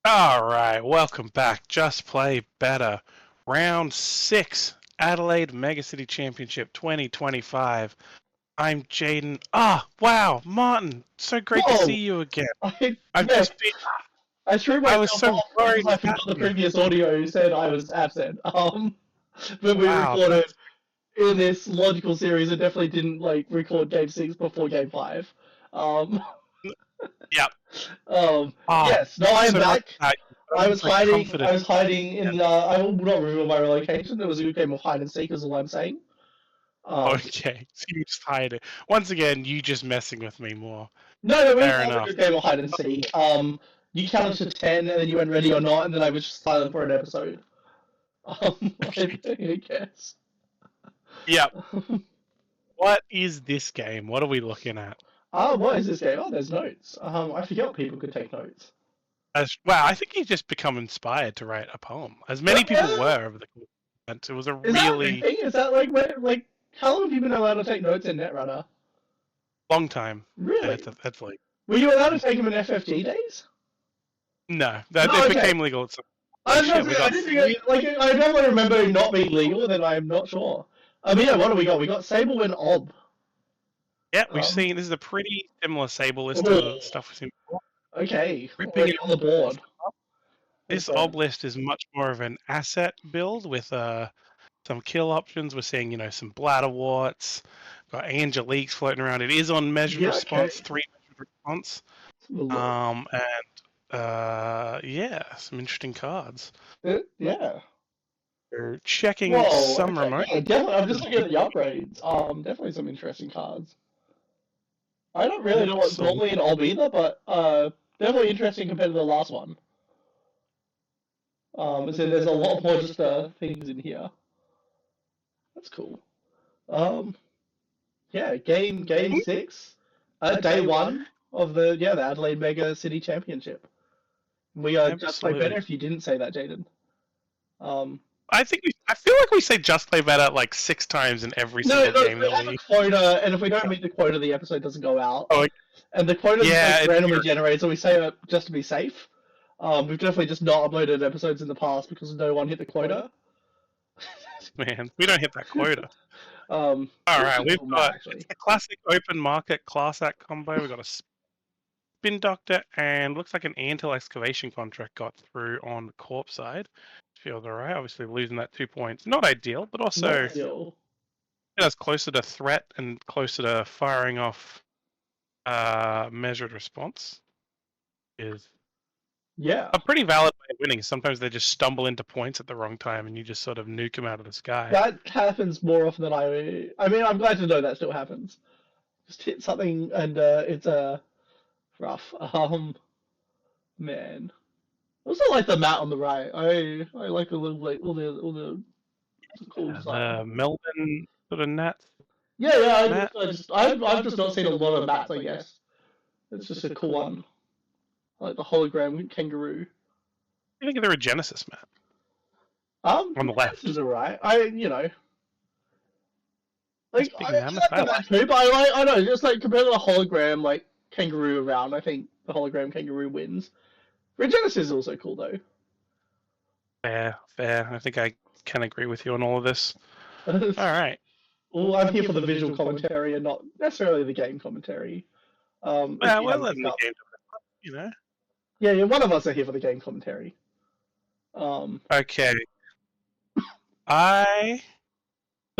Alright, welcome back. Just Play Better. Round 6, Adelaide Megacity Championship 2025. I'm Jaiden. Wow, Martin. So great to see you again. I threw I was myself so off worried because I forgot the previous audio said I was absent. But we recorded in this logical series. It definitely didn't record Game 6 before Game 5. Yep. Yes, no, I'm so back. I was hiding Yeah. in. I will not reveal my relocation. It was a good game of hide and seek, is all I'm saying. Okay, so you just hide it. Once again, you just messing with me more. No, we Fair had enough. a good game of hide and seek. You counted to 10, and then you went ready or not, and then I was just silent for an episode. I guess. Yep. What is this game? What are we looking at? What is this game? Oh, there's notes. I forgot people could take notes. Wow, I think he's just become inspired to write a poem, as many people were over the course. It was a really Is that like how long have you been allowed to take notes in Netrunner? long time. Really? That's like. Were you allowed to take them in FFG days? No, it became legal. I definitely remember it not being legal, then I'm not sure. Yeah, what do we got? We got Sable and Ob. Yeah, we've seen, this is a pretty similar Sable list to stuff we've seen before. Okay, ripping it on the board. This Ob list is much more of an asset build with some kill options. We're seeing, some bladderworts, got Angeliques floating around. It is on measured response, 3 measured response. Some interesting cards. Yeah. We're checking some remote. Yeah, definitely. I'm just looking at the upgrades. Definitely some interesting cards. I don't really know what's normally an Ob either, but definitely interesting compared to the last one. So there's a lot more just things in here. That's cool. Yeah, game 6, day 1 of the Adelaide Megacity Championship. We just play better. If you didn't say that, Jaiden. I feel like we say just play better like 6 times in every single game that we quota, and if we don't meet the quota, the episode doesn't go out. And the quota randomly generated, so we say it just to be safe. We've definitely just not uploaded episodes in the past because no one hit the quota. Man, we don't hit that quota. Alright, we've got a classic open market class act combo. We've got a Spin Doctor, and looks like an Antil excavation contract got through on the corp side. Feels alright. Obviously losing that 2 points. Not ideal, but also that's closer to threat and closer to firing off measured response. Is a pretty valid way of winning. Sometimes they just stumble into points at the wrong time and you just sort of nuke them out of the sky. That happens more often than I mean, I'm glad to know that still happens. Just hit something and it's rough. Man. I also like the mat on the right. I like all the cool stuff. Melbourne sort of nats. Yeah. I've just not seen a lot of mats, I guess. It's just a cool one. Like the hologram kangaroo. I think of the Regenesis map. On the left. Is alright. I like that too, but I know, just like compared to the hologram like kangaroo around, I think the hologram kangaroo wins. Regenesis is also cool though. Fair. I think I can agree with you on all of this. Alright. Well, I'm here for the visual commentary and not necessarily the game commentary. Well, the game, Yeah, one of us are here for the game commentary. Okay. Sorry,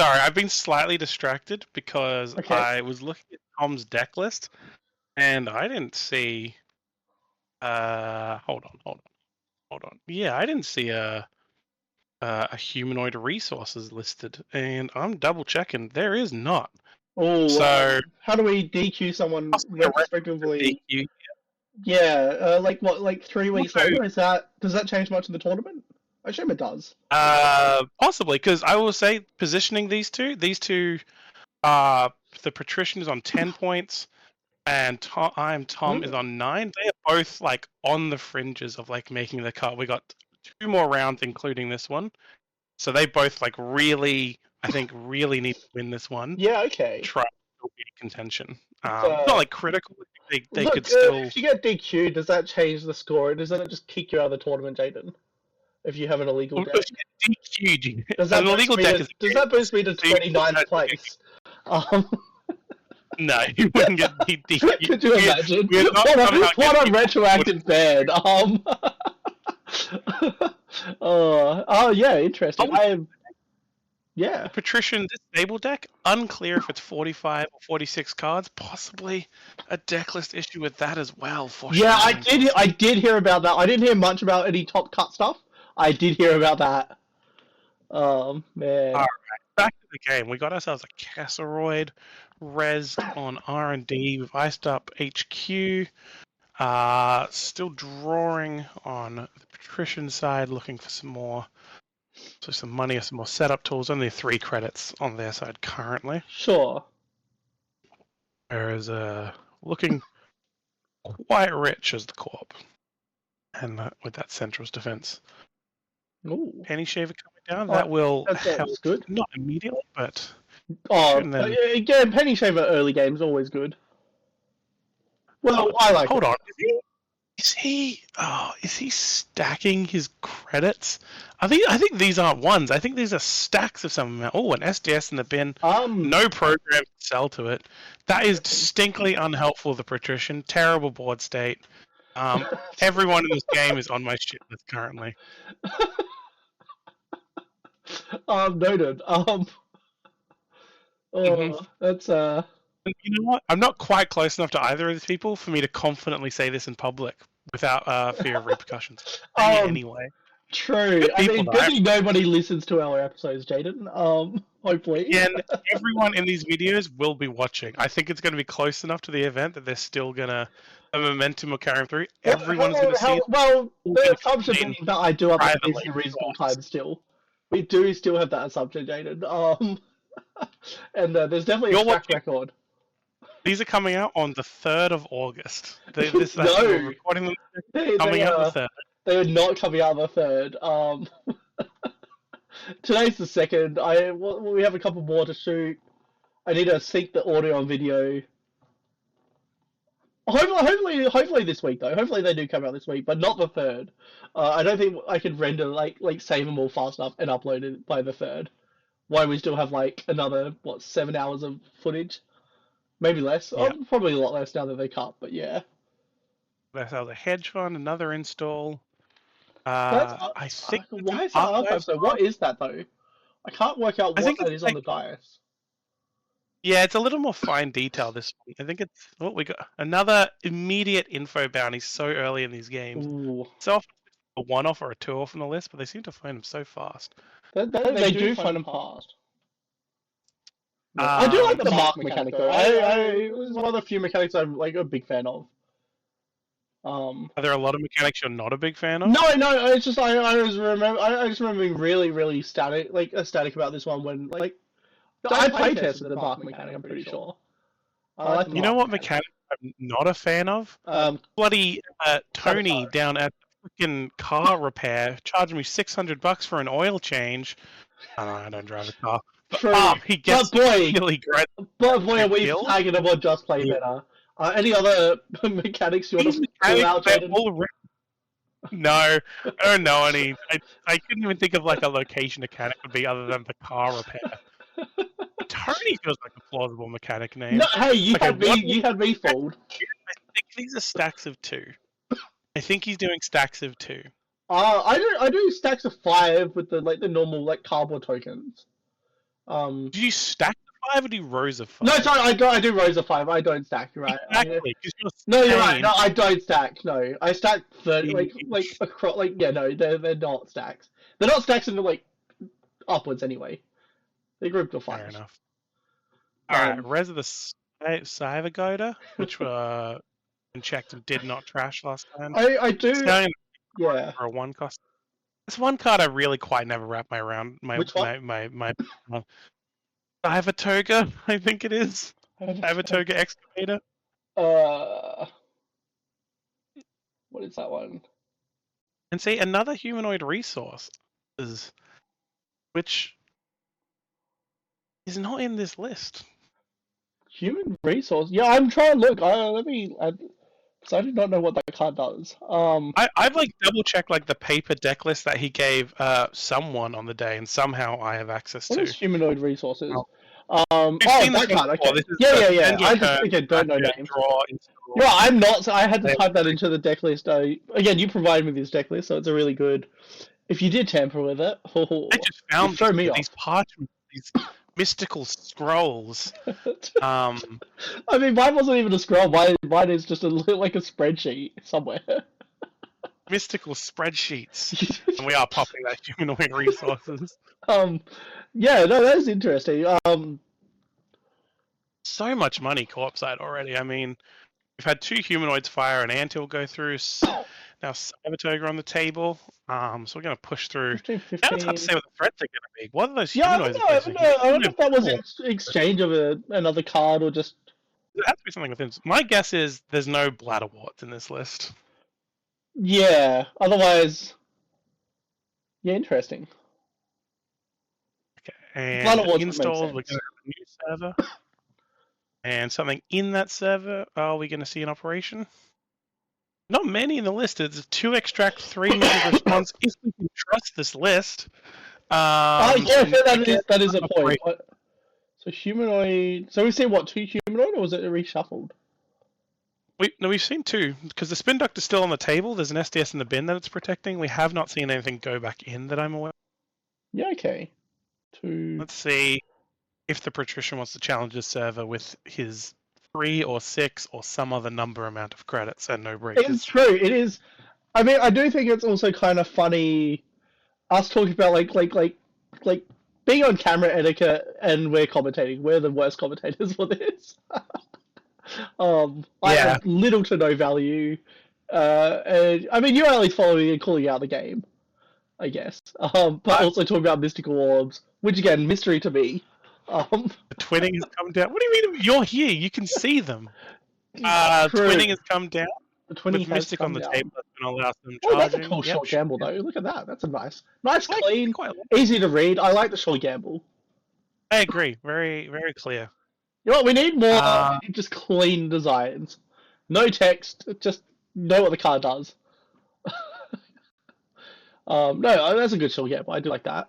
I've been slightly distracted because I was looking at Tom's deck list and I didn't see hold on. Yeah, I didn't see a humanoid resources listed, and I'm double checking. There is not. So how do we DQ someone retrospectively? Yeah, like 3 weeks later? Does that change much in the tournament? I assume it does. Possibly, because I will say positioning these two, ThePatrician is on 10 points, and iamtom is on 9. They are both like on the fringes of like making the cut. We got 2 more rounds, including this one, so they both like really need to win this one. Yeah, okay. Try to be contention. Not like critical. They look, could still. If you get DQ, does that change the score? Doesn't it just kick you out of the tournament, Jaiden? If you have an illegal deck. DQ. Does that boost me to 29th place? No, you wouldn't get DQ. Could you imagine? What a retroactive ban. Oh yeah, interesting. Yeah. The Patrician, this Sable deck, unclear if it's 45 or 46 cards. Possibly a deck list issue with that as well. Yeah, I did hear about that. I didn't hear much about any top cut stuff. I did hear about that. Oh man. All right, back to the game. We got ourselves a Casseroid, rezzed on R&D. We've iced up HQ. Still drawing on the Patrician side, looking for some more. So some money or some more setup tools. Only 3 credits on their side currently. Sure. Whereas looking quite rich as the Corp. And with that Central's defense. Ooh. Penny Shaver coming down. That will help. Good. Not immediately, but... again, Penny Shaver early game is always good. Well, I like Hold on. Is he stacking his credits? I think these aren't ones. I think these are stacks of some. Oh, an SDS in the bin. No program to sell to it. That is distinctly unhelpful. The Patrician, terrible board state. Everyone in this game is on my shit list currently. Noted. That's You know what? I'm not quite close enough to either of these people for me to confidently say this in public without fear of repercussions. Anyway. True. I mean, good thing nobody listens to our episodes, Jaiden. Hopefully. Yeah, and everyone in these videos will be watching. I think it's going to be close enough to the event that they're still going to... The momentum will carry through. Everyone's going to see it. Well, the assumption that I do upload this in reasonable time still. We do still have that assumption, Jaiden. And there's definitely a track record. These are coming out on the 3rd of August. We're recording them coming out on the 3rd. They are not coming out on the 3rd. Today's the 2nd. We have a couple more to shoot. I need to sync the audio and video. Hopefully this week though. Hopefully they do come out this week, but not the 3rd. I don't think I could render like save them all fast enough and upload it by the 3rd. Why we still have like another 7 hours of footage? Maybe less. Yeah. Probably a lot less now that they cut, but yeah. That's how the hedge fund, another install. I think. Why is that archive though? What is that though? I can't work out what that is on the dais. Yeah, it's a little more fine detail this week. I think it's what we got. Another immediate info bounty so early in these games. Ooh. So often a 1-off or a 2-off on the list, but they seem to find them so fast. They do find them fast. I do like the mark mechanic though. It was one of the few mechanics I'm a big fan of. Are there a lot of mechanics you're not a big fan of? No. It's just I just remember being really static about this one when I playtested the mark mechanic. I'm pretty sure. You know what mechanic I'm not a fan of? Bloody Tony down at the freaking car repair charging me $600 for an oil change. I don't drive a car. He gets really great. But boy, are we flagging him on Just Play Better. Any other mechanics you want to pull out, Jaiden? No, I don't know any. I couldn't even think of a location mechanic would be other than the car repair. Tony feels like a plausible mechanic name. No, hey, you had me fooled. I think these are stacks of 2. I think he's doing stacks of 2. I do stacks of 5 with the normal cardboard tokens. Do you stack the 5 or do you rows of 5? No, sorry, I do rows of 5. I don't stack. You're right. Exactly. No, you're right. No, I don't stack. No, I stack 30. Across. No, they're not stacks. They're not stacks in the upwards anyway. They're grouped of 5. Fair enough. All right, res of the Cybergoda, which were checked and did not trash last time. I do. Yeah. For a 1 cost. This 1 card I really quite never wrap my around. Which one? My Cybertoga, I think it is. Cybertoga Excavator. What is that one? And see, another humanoid resource which is not in this list. Human resource. Yeah, I'm trying to look. Because I do not know what that card does. I've like double checked like the paper deck list that he gave someone on the day, and somehow I have access What to. is humanoid resources? We've seen that this card. Okay. This is Yeah. I just again don't know names. No, I'm not. So I had to type that into the deck list. Again, you provided me this deck list, so it's a really good. If you did tamper with it, I just found these parchments, these mystical scrolls. I mean, mine wasn't even a scroll. Mine is just like a spreadsheet somewhere. Mystical spreadsheets. And we are popping that humanoid resources. Yeah, no, that is interesting. So much money courtside already. I mean, we've had 2 humanoids fire and Antil go through. Now Saboteur on the table. So we're going to push through. 15, 15. Now it's hard to say what the threats are going to be. What are those humanoids? I don't know if that was an exchange of another card or just... It has to be something within... My guess is there's no bladderworts in this list. Yeah, otherwise... Yeah, interesting. Okay, and installs, we're going to have a new server. And something in that server, are we going to see an operation? Not many in the list. It's 2 extract, 3 immediate response. If we can trust this list. That is a point. So humanoid. So we see what, 2 humanoid, or was it reshuffled? We've seen 2 because the spin duct is still on the table. There's an SDS in the bin that it's protecting. We have not seen anything go back in that I'm aware. Yeah. Okay. 2. Let's see if the Patrician wants to challenge the server with his 3 or 6 or some other amount of credits and no breaches. It's true. It is. I mean, I do think it's also kind of funny us talking about like being on camera etiquette, and we're commentating. We're the worst commentators for this. I have little to no value. And I mean, you're at least following and calling out the game, I guess. But also talking about mystical orbs, which again, mystery to me. The twinning has come down. What do you mean? You're here. You can see them. Twinning has come down. The twinning with has Mystic come on the down. table that's going to allow some charging. That's a cool short gamble, though. Look at that. That's a nice, clean, easy to read. I like the short gamble. I agree. Very, very clear. You know what? We need more just clean designs. No text. Just know what the card does. No, that's a good short gamble. I do like that.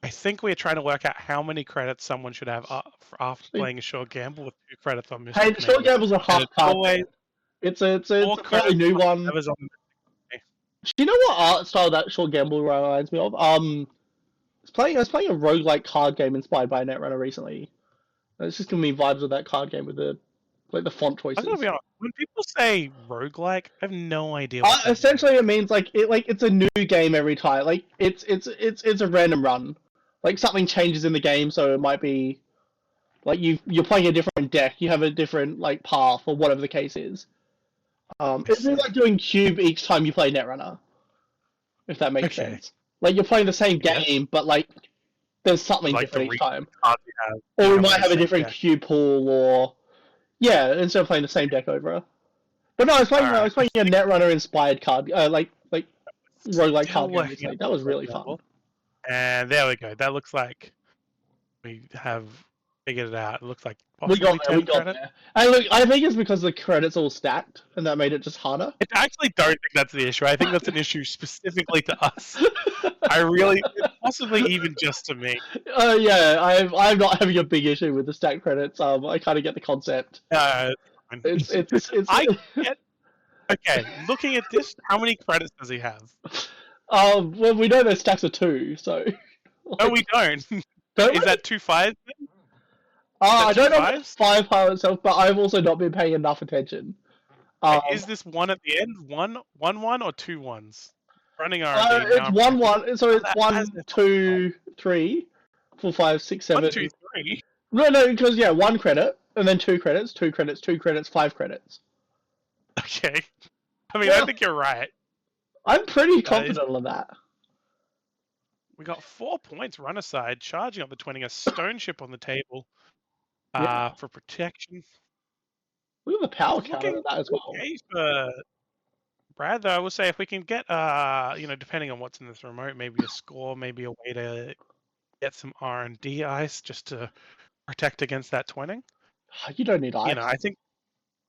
I think we're trying to work out how many credits someone should have after playing a short gamble with 2 credits on Mystic. Hey, the short gamble's a half card. It's a fairly new one. Do you know what art style that short gamble reminds me of? I was playing a roguelike card game inspired by Netrunner recently. It's just giving me vibes of that card game with the font choices. I'm gonna be honest. When people say roguelike, I have no idea. Essentially, it means it's a new game every time. Like it's a random run. Like something changes in the game, so it might be like you're playing a different deck. You have a different path or whatever the case is. It's like doing cube each time you play Netrunner, if that makes sense. Like you're playing the same game, but there's something different each time. Or we might have a different cube pool, or instead of playing the same deck over. But no, I was playing a Netrunner inspired card, roguelike card game recently. That was really fun. And there we go. That looks like we have figured it out. It looks like we got there. And look, I think it's because the credits all stacked, and that made it just harder. I actually don't think that's the issue. I think that's an issue specifically to us. I really, possibly even just to me. Yeah, I'm not having a big issue with the stacked credits. I kind of get the concept. It's okay, looking at this, how many credits does he have? Well, we know there's stacks of 2, so. No, we don't. Is that 2 5s? I don't know if it's 5 part itself, but I've also not been paying enough attention. Is this 1 at the end? 1 or 2 1s? Running R&D. It's 1 1. So it's 1 2 3 4 5 6 7. 1 2 3. No, because 1 credit and then 2 credits, 2 credits, 2 credits, 5 credits. Okay. I mean, I think you're right. I'm pretty confident on that. We got 4 points run aside, charging up the twinning, a stone ship on the table for protection. We have a power counter on that as well. Okay for Brad, though, I will say if we can get, depending on what's in this remote, maybe a score, maybe a way to get some R&D ice just to protect against that twinning. You don't need ice. You know, I think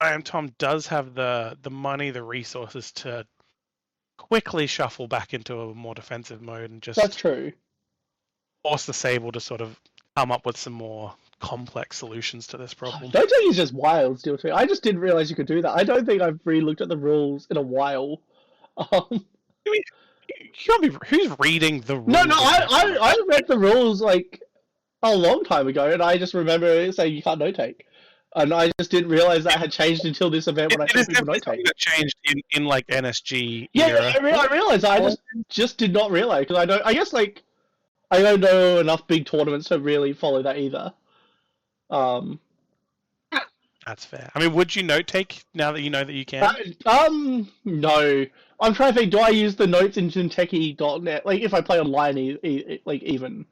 iamtom does have the money, the resources to quickly shuffle back into a more defensive mode and just That's true. Force the Sable to sort of come up with some more complex solutions to this problem. Don't think it's just wild still too. I just didn't realize you could do that. I don't think I've re-looked at the rules in a while. Who's reading the rules? No, I read the rules like a long time ago, and I just remember saying you can't notate. And I just didn't realize that had changed until this event when I saw people notate. That changed in like NSG. Yeah, era. I realized. I just did not realize because I guess like I don't know enough big tournaments to really follow that either. That's fair. I mean, would you note take now that you know that you can? No. I'm trying to think. Do I use the notes in Jinteki.net? Like if I play online, like even.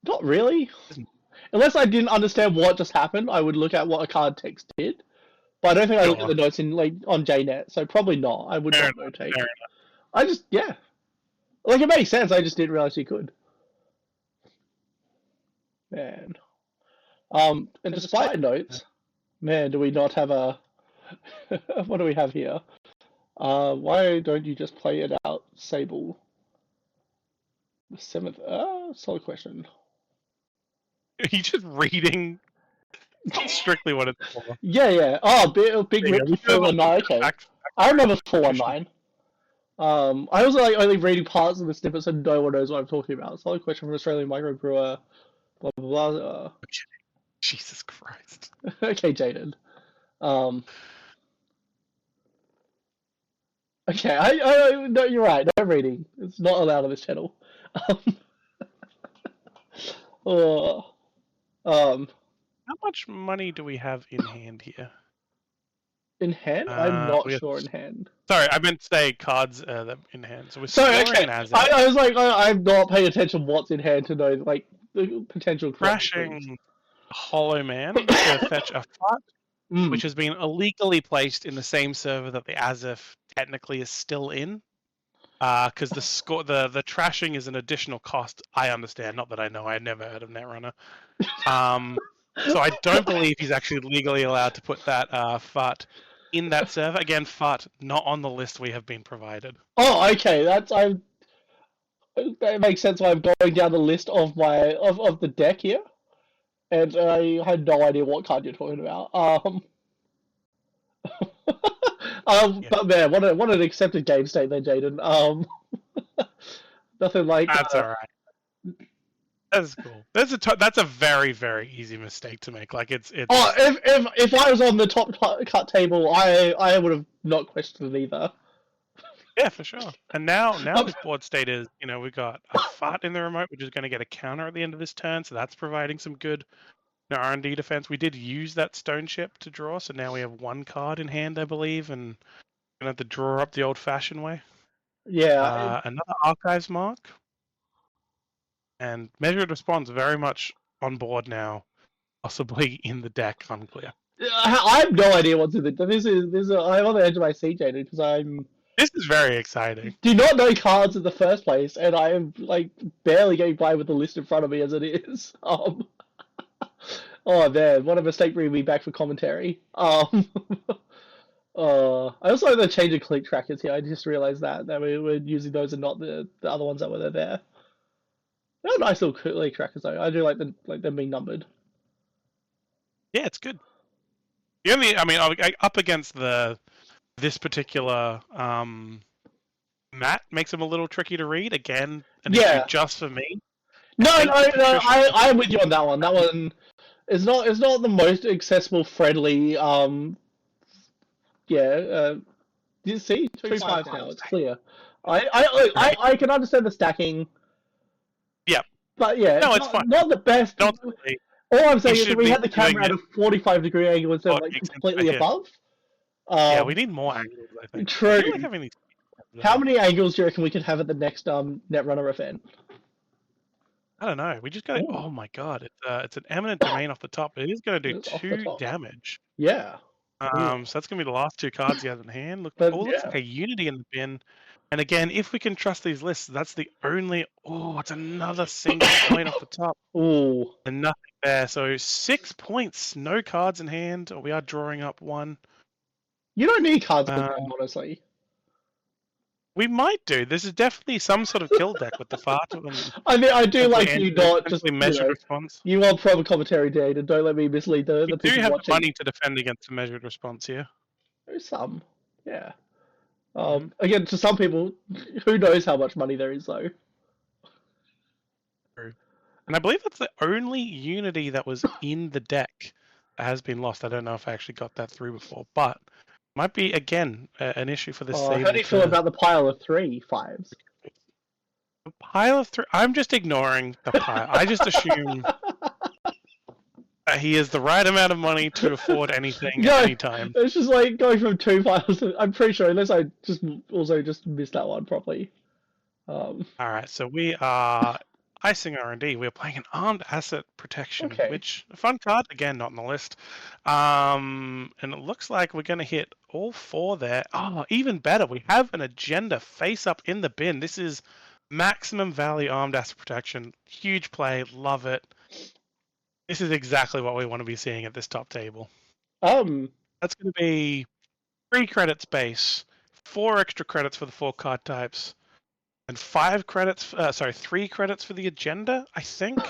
Not really. Unless I didn't understand what just happened, I would look at what a card text did. But I don't think I look at the notes in like on JNet, so probably not. I would not notate. I just like it makes sense. I just didn't realize you could. Man, and despite notes, man, do we not have a? What do we have here? Why don't you just play it out, Sable? The 7th. Solid question. Are you just reading strictly what it's for? Yeah. Oh, big rip 419. Okay. I remember 419. I was like only reading parts of the snippet, so no one knows what I'm talking about. Solid question from Australian microbrewer. Blah blah blah. Jesus Christ. Okay, Jaiden. Okay, I no, you're right. No reading. It's not allowed on this channel. How much money do we have in hand here? In hand? I'm not sure in hand. Sorry, I meant to say cards in hand. So we're okay. I was like, I'm not paying attention what's in hand to know like the potential crashing Hollow Man to fetch a FUT, which has been illegally placed in the same server that the Azif technically is still in. Because the trashing is an additional cost. I understand, not that I know. I never heard of Netrunner. So I don't believe he's actually legally allowed to put that FUT in that server. Again, FUT not on the list we have been provided. Oh, okay. That makes sense. Why I'm going down the list of my of the deck here, and I had no idea what card you're talking about. But man, what an accepted game state there, Jaiden. Nothing like that's all right. That's cool. That's a very, very easy mistake to make. Like it's. Oh, if I was on the top cut table, I would have not questioned it either. Yeah, for sure. And now this board state is, we got a FUT in the remote, which is going to get a counter at the end of this turn, so that's providing some good R&D defense. We did use that stone ship to draw, so now we have one card in hand, I believe, and we're going to have to draw up the old-fashioned way. Yeah. Another Archives Mark. And Measured Response very much on board now, possibly in the deck, unclear. I have no idea what's in it. I'm on the edge of my seat, Jaiden, because This is very exciting. Do not know cards in the first place, and I am like barely getting by with the list in front of me as it is. Oh man, what a mistake bringing me back for commentary. I also have the change of click trackers here. I just realized that we're using those and not the other ones that were there. They're nice little click trackers though. I do like them being numbered. Yeah, it's good. Up against this particular mat makes them a little tricky to read. Again, an issue just for me. No, I am with you on that one. That one is not the most accessible, friendly. You see, 3/5 now. It's clear. I can understand the stacking. Yeah. But yeah, no, it's fine. Not the best. All I'm saying is that we had the camera at a 45-degree angle instead of completely above. Yeah, we need more angles, I think. True. How many angles do you reckon we could have at the next Netrunner event? I don't know. We just got to... Oh my god. It's an eminent domain off the top. It is going to do 2 damage. Yeah. So that's going to be the last 2 cards you have in hand. Looks like a Unity in the bin. And again, if we can trust these lists, that's the only... Oh, it's another single point off the top. Ooh. And nothing there. So 6 points, no cards in hand, or we are drawing up one. You don't need cards in hand, honestly. We might do. This is definitely some sort of kill deck with the fart. I mean, I do like you not just measured response. You want proper commentary, Jaiden. Don't let me mislead the people watching. We do have the money to defend against a measured response here. There's some, yeah. Again, to some people, who knows how much money there is, though. True. And I believe that's the only unity that was in the deck that has been lost. I don't know if I actually got that through before, but might be, again, an issue for this Sable. How do you feel about the pile of 3 5s? The pile of 3? I'm just ignoring the pile. I just assume that he has the right amount of money to afford anything at any time. It's just like going from 2 piles. I'm pretty sure, unless I just missed that one properly. Alright, so we are icing R&D. We're playing an Armed Asset Protection, which a fun card, again, not on the list. And it looks like we're going to hit all 4 there. Oh, even better, we have an agenda face up in the bin. This is maximum value Armed Asset Protection. Huge play, love it. This is exactly what we want to be seeing at this top table. That's going to be 3 credits base, 4 extra credits for the 4 card types, and 5 credits. 3 credits for the agenda. I think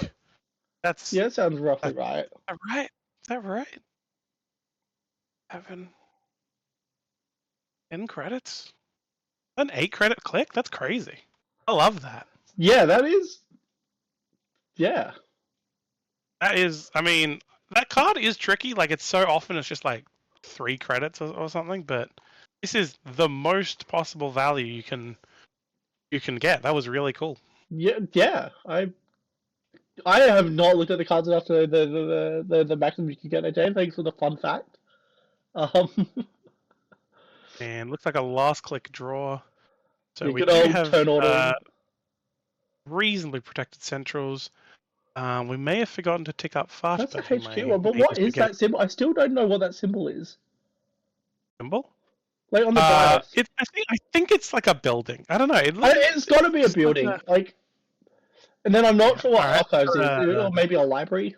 that's sounds roughly right. Is that right? Is that right? 7, 10 credits. An 8 credit click. That's crazy. I love that. Yeah, that is. Yeah. That is. I mean, that card is tricky. Like, it's so often it's just like 3 credits or something. But this is the most possible value you can get. That was really cool. Yeah. I have not looked at the cards enough to know the maximum you can get. Jaiden, thanks for the fun fact. And looks like a last click draw. So we do have turn order. Reasonably protected centrals. We may have forgotten to tick up fast. That's a HQ one, but what is that symbol? I still don't know what that symbol is. Symbol? Like on the bias. I think it's like a building. I don't know. It's got to be a building. And then I'm not sure what archives is. Or maybe a library.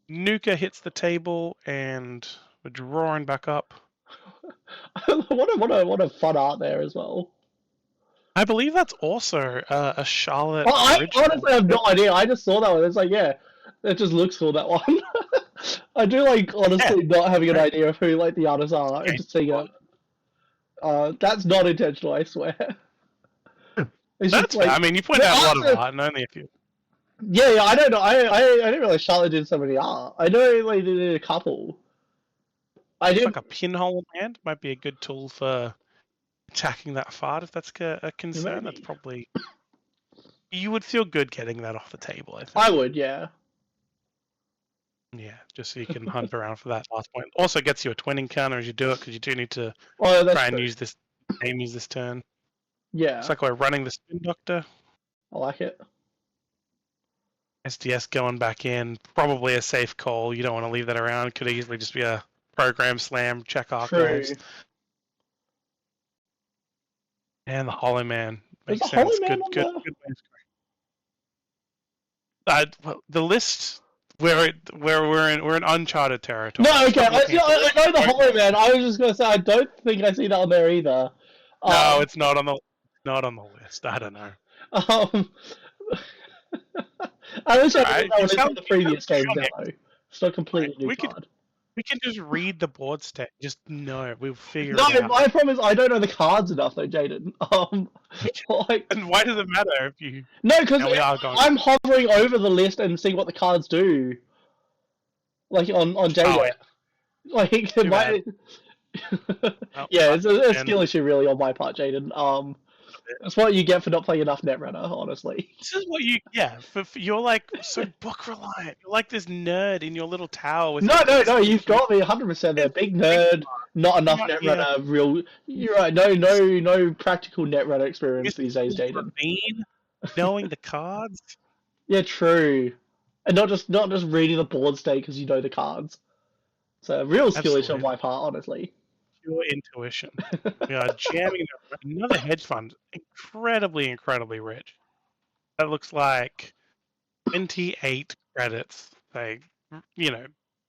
Nuka hits the table, and we're drawing back up. What a fun art there as well. I believe that's also a Charlotte. I honestly have no idea. I just saw that one. It's like, yeah, it just looks cool, that one. I do honestly not having an idea of who the artists are. I'm just seeing it. That's not intentional, I swear. That's fair. I mean, you point out a lot of art, and only a few. Yeah, I don't know. I didn't realize Charlotte did so many art. I know they did a couple. It's like a pinhole in hand. Might be a good tool for attacking that fart if that's a concern. Maybe. That's probably. You would feel good getting that off the table, I think. I would, yeah. Yeah, just so you can hunt around for that last point. Also gets you a twinning counter as you do it, because you do need to try and use this turn. Yeah. It's like we're running the Spin Doctor. I like it. SDS going back in, probably a safe call. You don't want to leave that around. Could easily just be a program slam, check archives. And the Hollow Man makes sense. Good. The list where we're in uncharted territory. No, okay. I know the Hollow Man. I was just gonna say I don't think I see that on there either. No, it's not on the list. I don't know. I wish I knew that one from the previous game though. It's not completely new card. We can just read the board state. Just know we'll figure it out. No, my problem is I don't know the cards enough though, Jaiden. And why does it matter if you? No, because I'm hovering over the list and seeing what the cards do. Like on Jaiden. Yeah, it's a skill issue really on my part, Jaiden. That's what you get for not playing enough Netrunner, honestly. This is what you you're so book reliant. You're like this nerd in your little tower with No, you've got me 100% there. Big nerd, not enough Netrunner, you're right, no practical Netrunner experience these days, Jaiden. Knowing the cards? Yeah, true. And not just reading the board state because you know the cards. So real skill issue on my part, honestly. Pure intuition. We are jamming another hedge fund. Incredibly rich. That looks like 28 credits. They, you know,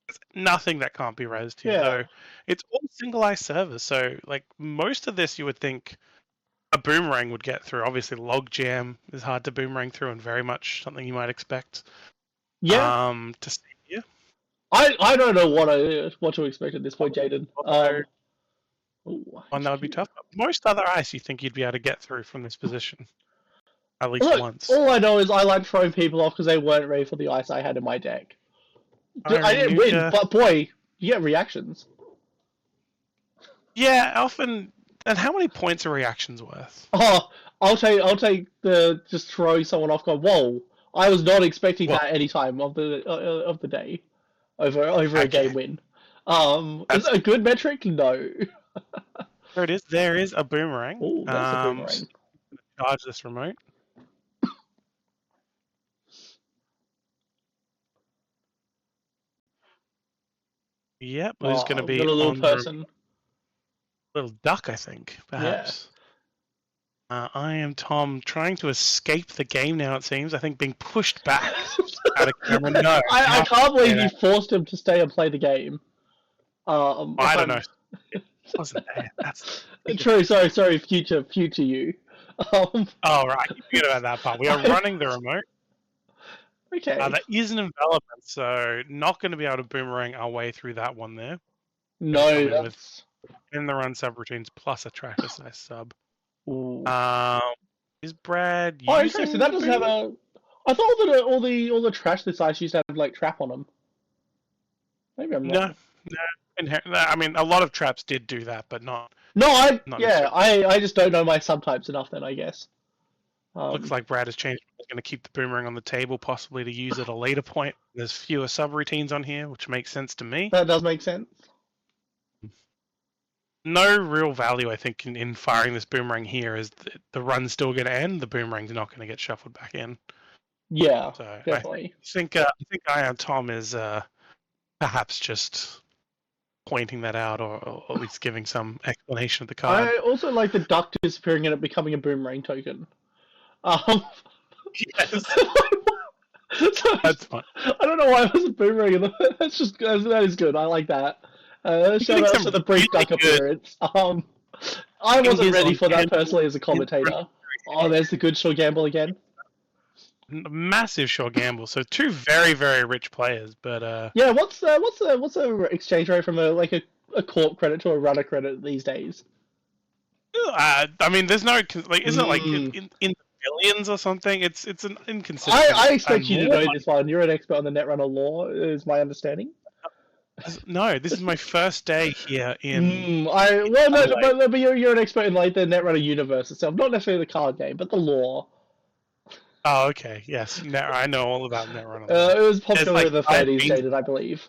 there's nothing that can't be raised here. Yeah. Though it's all single ice servers, so like most of this you would think a boomerang would get through. Obviously, logjam is hard to boomerang through, and very much something you might expect. Yeah. To see here. I don't know what to expect at this point, Jaiden. That would be tough. Most other ice, you think you'd be able to get through from this position, at least once. All I know is I like throwing people off because they weren't ready for the ice I had in my deck. I didn't win, but boy, you get reactions. Yeah, often. And how many points are reactions worth? Oh, I'll take the just throwing someone off. Going, whoa! I was not expecting that any time of the day, over a game win. Is it a good metric? No. There it is. There is a boomerang. Oh, that's a boomerang. So charge this remote. Yep, who's going to be a little person. Little duck, I think, perhaps. Yeah. I am Tom, trying to escape the game now, it seems. I think being pushed back out of camera. No, I can't believe you forced him to stay and play the game. I don't know. It wasn't there. That's true. Sorry, future you. Oh, right. You forget about that part. We are running the remote. Okay. That is an envelopment, so not going to be able to boomerang our way through that one there. No, that's... In the run subroutines plus a tracker size sub. Ooh. Is Brad using interesting. That doesn't have a... I thought that all the trash this ice used to have like trap on them. Maybe I'm wrong. No. I mean, a lot of traps did do that, but not... No, I just don't know my subtypes enough then, I guess. Looks like Brad has changed. He's going to keep the boomerang on the table, possibly to use at a later point. There's fewer subroutines on here, which makes sense to me. That does make sense. No real value, I think, in firing this boomerang here, is the run's still going to end. The boomerang's not going to get shuffled back in. Yeah, so definitely. I think iamtom is perhaps just pointing that out, or at least giving some explanation of the card. I also like the duck disappearing and it becoming a boomerang token. Yes. So, that's fun. I don't know why it was a boomerang. That is good. I like that. Shout out to the brief duck appearance. I wasn't ready for that personally as a commentator. Oh, there's the good short gamble again. Massive short gamble. So two very, very rich players, but yeah. What's the exchange rate from a court credit to a runner credit these days? I mean, there's no like, isn't it like in the billions or something? It's an inconsistent. I expect you to know this one. You're an expert on the Netrunner law, is my understanding. No, this is my first day here in. But you're an expert in like the Netrunner universe itself, not necessarily the card game, but the law. Oh, okay. Yes, I know all about Netrunner. It was popular in the 30s, Jaiden, I believe,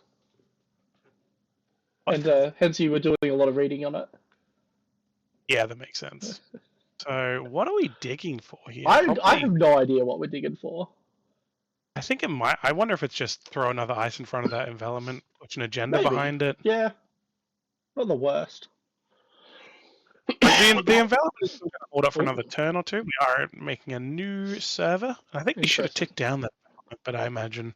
and hence you were doing a lot of reading on it. Yeah, that makes sense. So, what are we digging for here? I have no idea what we're digging for. I think it might. I wonder if it's just throw another ice in front of that envelopment, put an agenda behind it. Yeah, not the worst. The envelopment is still going to hold up for another turn or two. We are making a new server. I think we should have ticked down that, but I imagine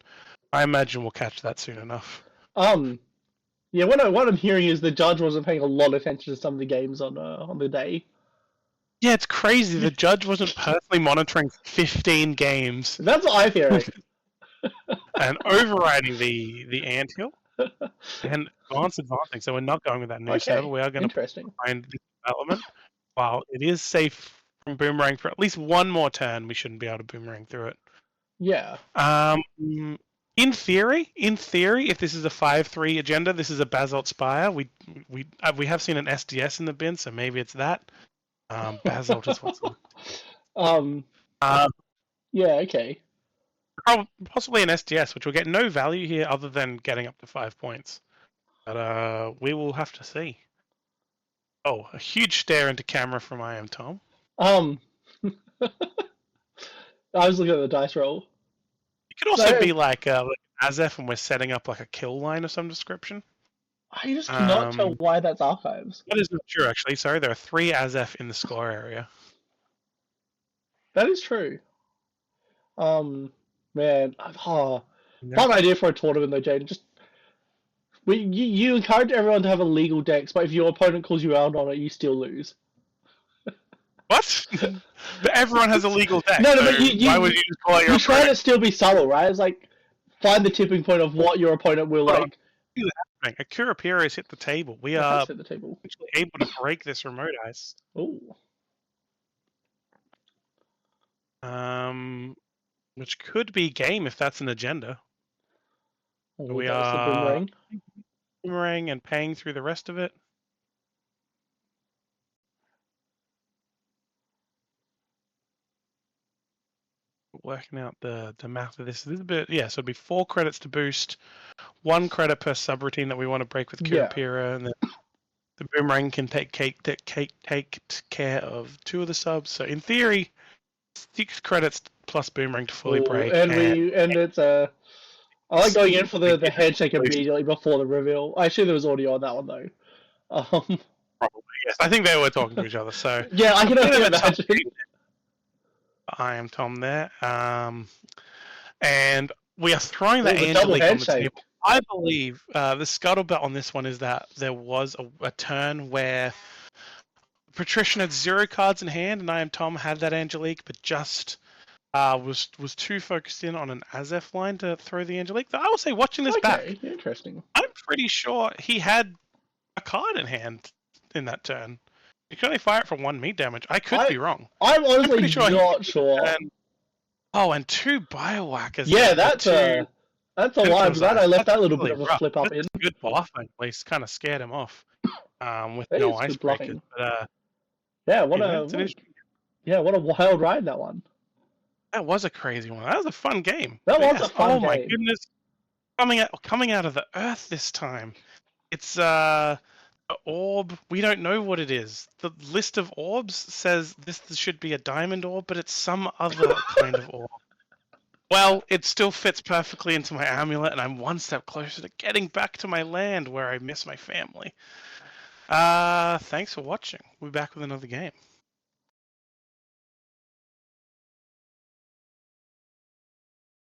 we'll catch that soon enough. Yeah. What I'm hearing is the judge wasn't paying a lot of attention to some of the games on the day. Yeah, it's crazy. The judge wasn't personally monitoring 15 games. That's what I'm hearing. And overriding the anthill and advancing. So we're not going with that new server. We are going to find the development. While it is safe from boomerang for at least one more turn, we shouldn't be able to boomerang through it. Yeah. In theory, if this is a 5/3 agenda, this is a Basalt Spire. We have seen an SDS in the bin, so maybe it's that. Basalt is what's yeah, okay. Possibly an SDS, which will get no value here other than getting up to 5 points. But we will have to see. Oh, a huge stare into camera from iamtom. I was looking at the dice roll. It could also be like Azef, and we're setting up like a kill line of some description. I just cannot tell why that's archives. That is not true, actually. Sorry, there are 3 Azef in the score area. That is true. Man, Fun idea for a tournament though, Jaiden. Just you encourage everyone to have a legal dex, but if your opponent calls you out on it, you still lose. What? But everyone has a legal deck. No, so but why would you just call your You try to still be subtle, right? It's like find the tipping point of what your opponent will like. A Kurapira has hit the table. We are hit the table. actually able to break this remote ice. Oh. Which could be game if that's an agenda. Oh, we are boomerang and paying through the rest of it. Working out the math of this. This is a bit, yeah, so it'd be 4 credits to boost, 1 credit per subroutine that we want to break with Kurapira, and then the boomerang can take care of 2 of the subs. So in theory, 6 credits plus boomerang to fully break. And it's I like going in for the handshake immediately before the reveal. Actually, there was audio on that one though. Probably, yes. I think they were talking to each other. So yeah, I can only imagine. iamtom there, and we are throwing the Angelique on the table. I believe the scuttlebutt on this one is that there was a turn where Patrician had 0 cards in hand, and iamtom had that Angelique, but just was too focused in on an Azef line to throw the Angelique. I will say, watching this back, interesting. I'm pretty sure he had a card in hand in that turn. You can only fire it for 1 meat damage. I could be wrong. I'm honestly not sure. And 2 Biowackers. Yeah, that's a lot. I'm glad I left that little bit of a flip up in. Good bluffing. At least kind of scared him off with no icebreakers. But, yeah, what a wild ride that one. That was a crazy one. That was a fun game. That was a fun game. Oh my goodness! Coming out of the earth this time. It's orb. We don't know what it is. The list of orbs says this should be a diamond orb, but it's some other kind of orb. Well, it still fits perfectly into my amulet, and I'm 1 step closer to getting back to my land where I miss my family. Thanks for watching. We'll be back with another game.